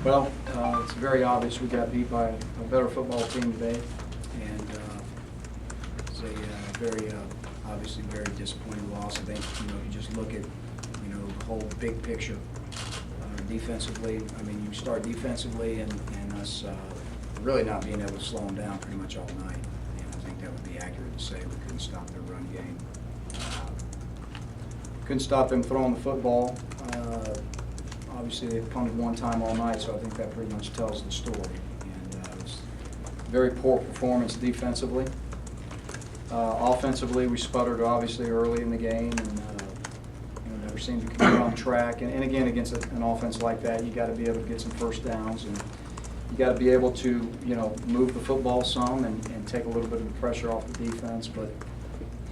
Well, it's very obvious we got beat by a better football team today, and it's a very, obviously very disappointing loss. I think, you just look at, the whole big picture. Defensively, I mean, you start defensively and us really not being able to slow them down pretty much all night. And I think that would be accurate to say we couldn't stop their run game. Couldn't stop them throwing the football. Obviously, they've punted one time all night, so I think that pretty much tells the story. And it was very poor performance defensively. Offensively, we sputtered obviously early in the game, and never seemed to come on track. And again, against an offense like that, you got to be able to get some first downs, and you got to be able to move the football some and take a little bit of the pressure off the defense. But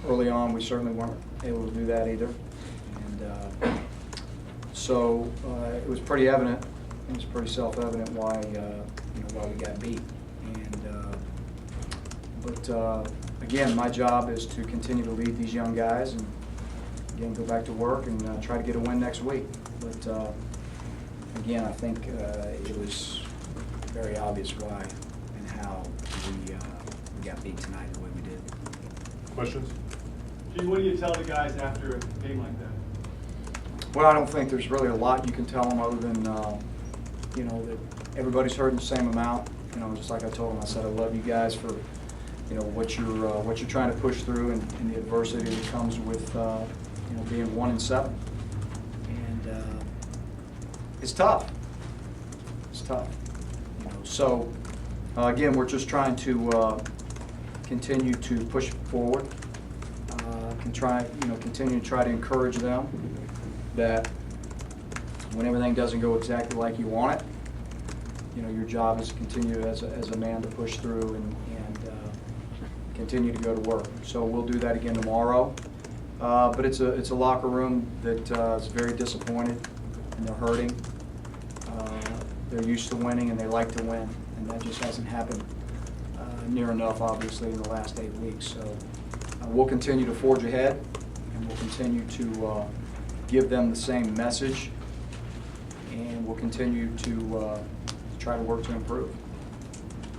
early on, we certainly weren't able to do that either. And so it was pretty evident. It was pretty self-evident why why we got beat. And but again, my job is to continue to lead these young guys and again go back to work and try to get a win next week. But again, I think it was very obvious why and how we got beat tonight the way we did. Questions? Gene, what do you tell the guys after a game like that? Well, I don't think there's really a lot you can tell them other than, that everybody's hurting the same amount. Just like I told them, I said I love you guys for, what you're trying to push through and the adversity that comes with, being 1-7. And it's tough. It's tough. So again, we're just trying to continue to push forward. Continue to try to encourage them that when everything doesn't go exactly like you want it, your job is to continue as a man to push through and continue to go to work. So we'll do that again tomorrow. But it's a locker room that is very disappointed and they're hurting. They're used to winning and they like to win, and that just hasn't happened near enough, obviously, in the last 8 weeks. So we'll continue to forge ahead, and we'll continue to give them the same message, and we'll continue to try to work to improve.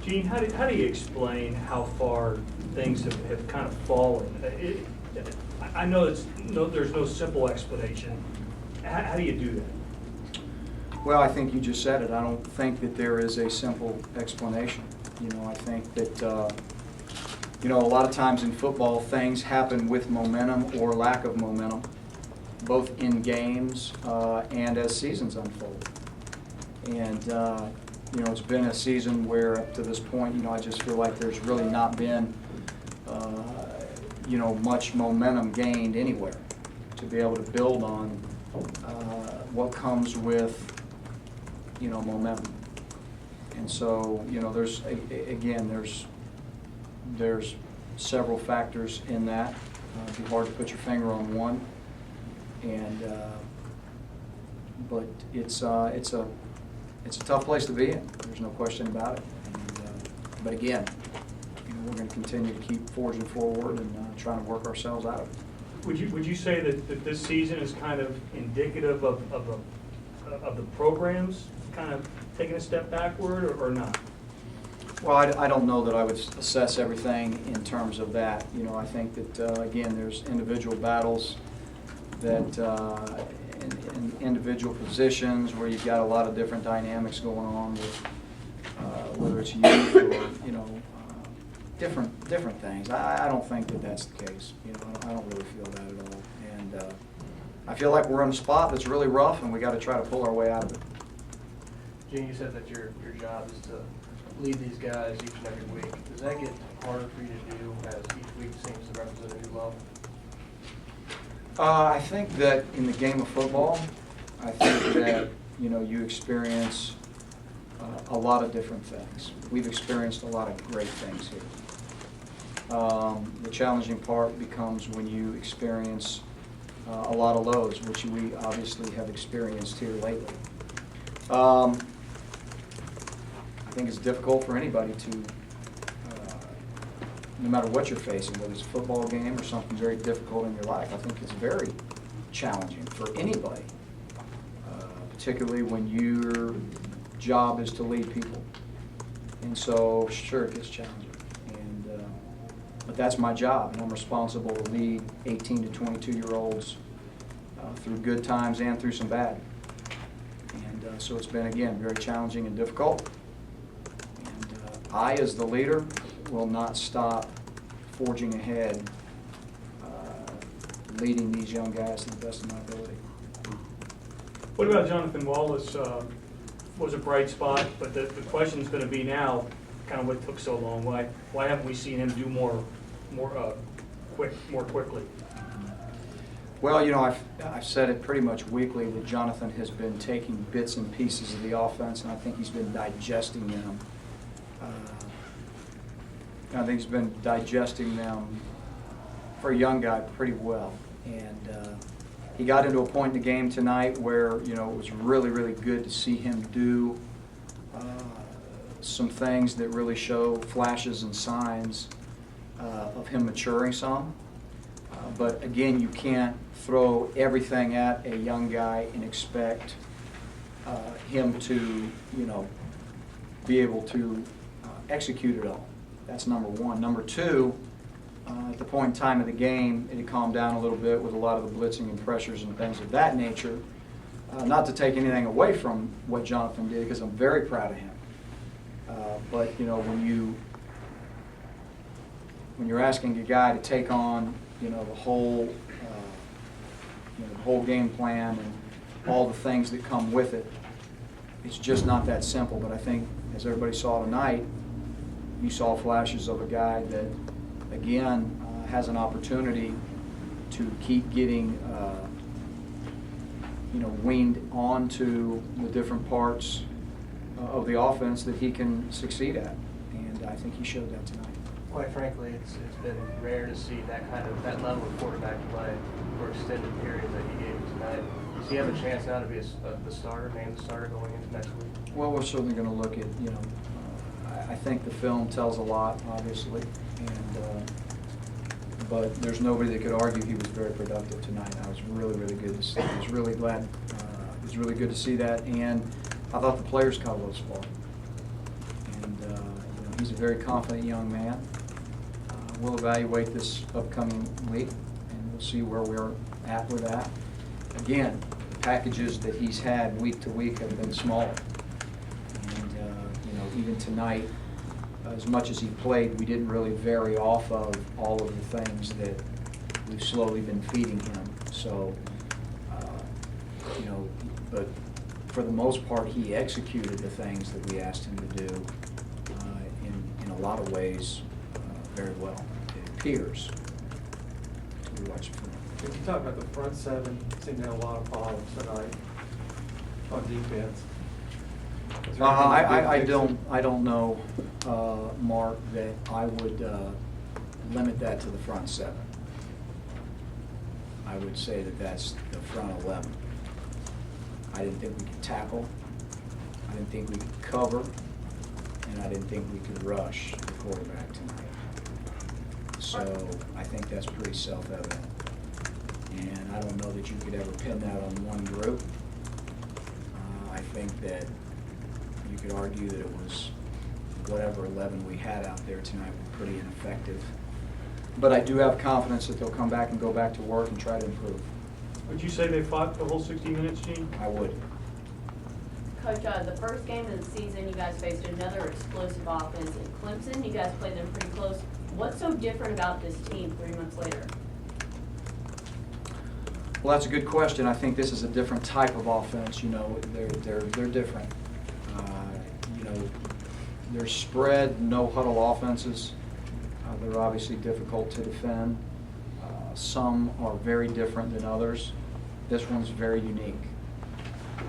Gene, how do you explain how far things have kind of fallen? I know there's no simple explanation. How do you do that? Well, I think you just said it. I don't think that there is a simple explanation. I think that a lot of times in football, things happen with momentum or lack of momentum, both in games and as seasons unfold. And it's been a season where up to this point, I just feel like there's really not been much momentum gained anywhere to be able to build on what comes with momentum. And so there's several factors in that. It'd be hard to put your finger on one, and but it's a tough place to be in. There's no question about it. And, but again, we're going to continue to keep forging forward and trying to work ourselves out of it. Would you say that this season is kind of indicative of the programs kind of taking a step backward or not? Well, I don't know that I would assess everything in terms of that. I think that, again, there's individual battles that in individual positions where you've got a lot of different dynamics going on with whether it's youth or, different things. I don't think that that's the case. I don't really feel that at all. And I feel like we're in a spot that's really rough and we got to try to pull our way out of it. Gene, you said that your job is to lead these guys each and every week. Does that get harder for you to do as each week seems to represent a new level? I think that in the game of football, I think that you experience a lot of different things. We've experienced a lot of great things here. The challenging part becomes when you experience a lot of lows, which we obviously have experienced here lately. I think it's difficult for anybody to, no matter what you're facing, whether it's a football game or something very difficult in your life, I think it's very challenging for anybody, particularly when you're job is to lead people. And so, sure, it gets challenging. But that's my job, and I'm responsible to lead 18 to 22-year-olds through good times and through some bad. And so it's been, again, very challenging and difficult. And I, as the leader, will not stop forging ahead, leading these young guys to the best of my ability. What about Jonathan Wallace? Was a bright spot, but the question's going to be now, kind of what took so long. Why haven't we seen him do more quickly? Well, you know, I've said it pretty much weekly that Jonathan has been taking bits and pieces of the offense, and I think he's been digesting them. I think he's been digesting them for a young guy pretty well. And he got into a point in the game tonight where, you know, it was really, really good to see him do some things that really show flashes and signs of him maturing some. But again, you can't throw everything at a young guy and expect him to, you know, be able to execute it all. That's number one. Number two, at the point in time of the game, it had calmed down a little bit with a lot of the blitzing and pressures and things of that nature. Not to take anything away from what Jonathan did, because I'm very proud of him. But you know, when you're asking a guy to take on, you know, the whole game plan and all the things that come with it, it's just not that simple. But I think, as everybody saw tonight, you saw flashes of a guy that, again, has an opportunity to keep getting, you know, weaned onto the different parts of the offense that he can succeed at, and I think he showed that tonight. Quite frankly, it's been rare to see that level of quarterback play for extended periods that he gave tonight. Does he have a chance now to be the starter, named the starter going into next week? Well, we're certainly going to look at, you know, I think the film tells a lot, obviously, and but there's nobody that could argue he was very productive tonight. I was really, really good to see. I was really glad. It was really good to see that, and I thought the players caught a little spark. And you know, he's a very confident young man. We'll evaluate this upcoming week, and we'll see where we're at with that. Again, the packages that he's had week to week have been smaller. And you know, even tonight, as much as he played, we didn't really vary off of all of the things that we've slowly been feeding him. So, you know, but for the most part, he executed the things that we asked him to do in a lot of ways very well. It appears to be watching film. If you talk about the front seven, seemed to have a lot of problems tonight on defense. Is there anything big I don't know, Mark, that I would limit that to the front seven. I would say that that's the front 11. I didn't think we could tackle, I didn't think we could cover, and I didn't think we could rush the quarterback tonight. So I think that's pretty self-evident. And I don't know that you could ever pin that on one group. I think that you could argue that it was whatever 11 we had out there tonight were pretty ineffective. But I do have confidence that they'll come back and go back to work and try to improve. Would you say they fought the whole 60 minutes, Gene? I would. Coach, the first game of the season, you guys faced another explosive offense in Clemson. You guys played them pretty close. What's so different about this team 3 months later? Well, that's a good question. I think this is a different type of offense. You know, they're different. You know, they're spread, no huddle offenses. They're obviously difficult to defend. Some are very different than others. This one's very unique.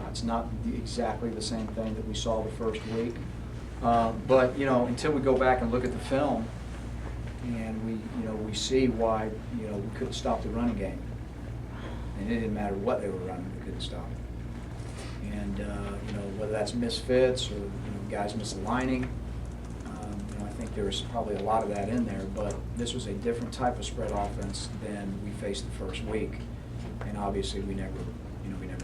It's not exactly the same thing that we saw the first week. But you know, until we go back and look at the film, and we see why we couldn't stop the running game, and it didn't matter what they were running, we couldn't stop it. And whether that's misfits or guys misaligning, I think there was probably a lot of that in there. But this was a different type of spread offense than we faced the first week, and obviously we never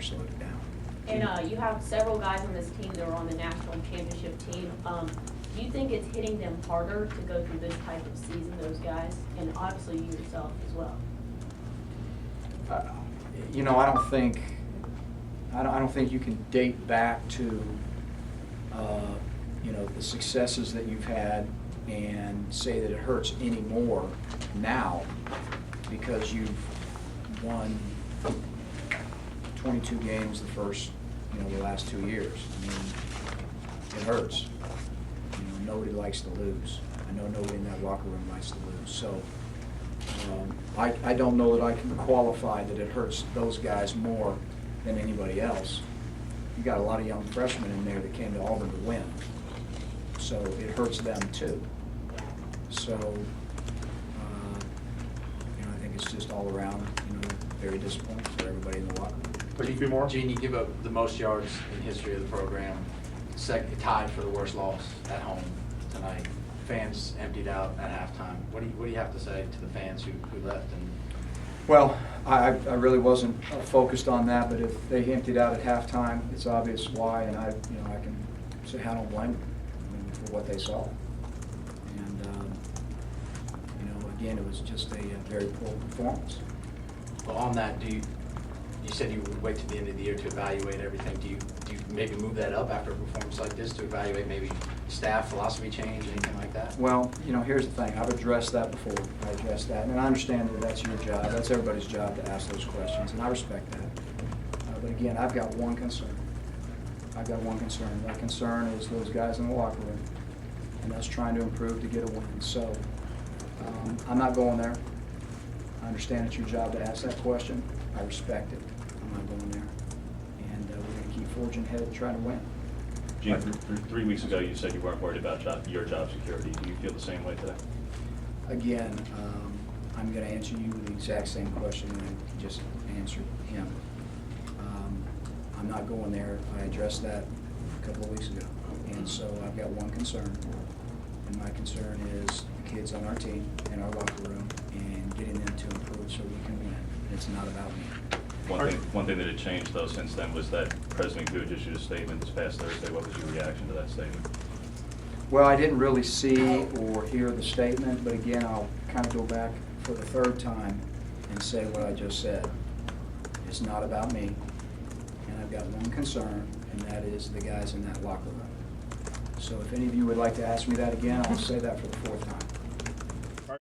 slowed it down. And you have several guys on this team that are on the national championship team. Do you think it's hitting them harder to go through this type of season, those guys, and obviously you yourself as well? You know, I don't think you can date back to, you know, the successes that you've had and say that it hurts any more now because you've won 22 games the last 2 years. I mean, it hurts. You know, nobody likes to lose. I know nobody in that locker room likes to lose. So I don't know that I can qualify that it hurts those guys more than anybody else. You got a lot of young freshmen in there that came to Auburn to win. So it hurts them too. So, you know, I think it's just all around, you know, very disappointing for everybody in the locker room. Gene, you give up the most yards in history of the program, tied for the worst loss at home tonight. Fans emptied out at halftime. What do you have to say to the fans who left? Well, I really wasn't focused on that, but if they emptied out at halftime, it's obvious why, and I can say I don't blame them, for what they saw. And you know, again, it was just a very poor performance. Well, on that, you said you would wait till the end of the year to evaluate everything. Do you maybe move that up after a performance like this to evaluate maybe staff philosophy change, anything like that? Well, you know, here's the thing. I've addressed that before. I addressed that, and I understand that that's your job. That's everybody's job to ask those questions, and I respect that. But again, I've got one concern. I've got one concern. That concern is those guys in the locker room, and us trying to improve to get a win. So I'm not going there. I understand it's your job to ask that question. I respect it. I'm not going there. And we're going to keep forging ahead and trying to win. Gene, 3 weeks ago, you said you weren't worried about your job security. Do you feel the same way today? Again, I'm going to answer you with the exact same question that I just answered him. I'm not going there. I addressed that a couple of weeks ago. And so I've got one concern. And my concern is the kids on our team, in our locker room, and getting them to improve so we can win. It's not about me. One thing that had changed, though, since then was that President Gooch issued a statement this past Thursday. What was your reaction to that statement? Well, I didn't really see or hear the statement, but again, I'll kind of go back for the third time and say what I just said. It's not about me, and I've got one concern, and that is the guys in that locker room. So if any of you would like to ask me that again, I'll say that for the fourth time.